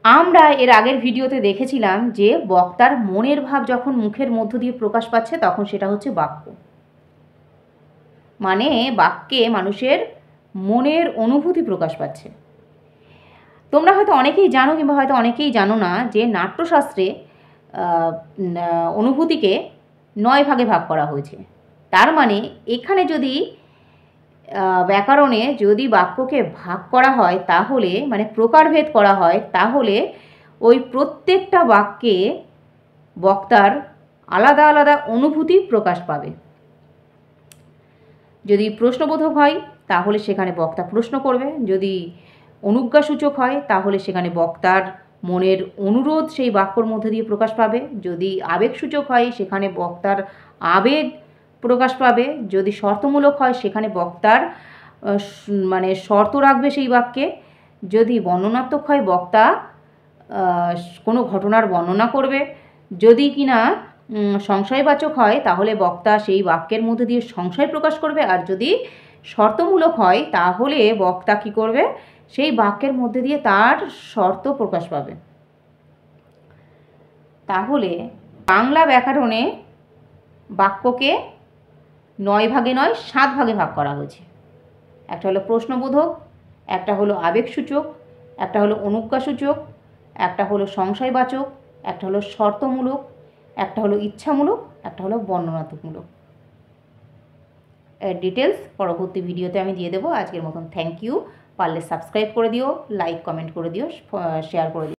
আমরা এর আগের ভিডিওতে দেখেছিলাম যে বক্তার মনের ভাব যখন মুখের মধ্য দিয়ে প্রকাশ পাচ্ছে তখন সেটা হচ্ছে বাক্য। মানে বাক্যে মানুষের মনের অনুভূতি প্রকাশ পাচ্ছে। তোমরা হয়তো অনেকেই জানো কিংবা হয়তো অনেকেই জানো না যে নাট্যশাস্ত্রে অনুভূতিকে 9 ভাগে ভাগ করা হয়েছে। তার মানে এখানে যদি ব্যাকরণে যদি বাক্যকে ভাগ করা হয় তাহলে মানে প্রকারভেদ করা হয় তাহলে ওই প্রত্যেকটা বাক্যে বক্তার আলাদা আলাদা অনুভূতি প্রকাশ পাবে। যদি প্রশ্নবোধক হয় তাহলে সেখানে বক্তা প্রশ্ন করবে, যদি অনুজ্ঞাসূচক হয় তাহলে সেখানে বক্তার মনের অনুরোধ সেই বাক্যর মধ্যে দিয়ে প্রকাশ পাবে, যদি আবেগসূচক হয় সেখানে বক্তার আবেগ প্রকাশ পাবে, যদি শর্তমূলক হয় সেখানে বক্তার মানে শর্ত রাখবে সেই বাক্যে, যদি বর্ণনাত্মক হয় বক্তা কোনো ঘটনার বর্ণনা করবে, যদি কিনা সংশয়বাচক হয় তাহলে বক্তা সেই বাক্যের মধ্যে দিয়ে সংশয় প্রকাশ করবে, আর যদি শর্তমূলক হয় তাহলে বক্তা কী করবে সেই বাক্যের মধ্যে দিয়ে তার শর্ত প্রকাশ পাবে। তাহলে বাংলা ব্যাকরণে বাক্যকে 9 ভাগে নয় 7 ভাগে ভাগ করা হয়েছে। একটা হলো প্রশ্নবোধক, একটা হলো আবেগসূচক, একটা হলো অনুজ্ঞাসূচক, একটা হলো সংশয়বাচক, একটা হলো শর্তমূলক, একটা হলো ইচ্ছামূলক, একটা হলো বর্ণনাত্মকমূলক। এর ডিটেলস পরবর্তী ভিডিওতে আমি দিয়ে দেবো। আজকের মতন থ্যাংক ইউ। পারলে সাবস্ক্রাইব করে দিও, লাইক কমেন্ট করে দিও, শেয়ার করে দিও।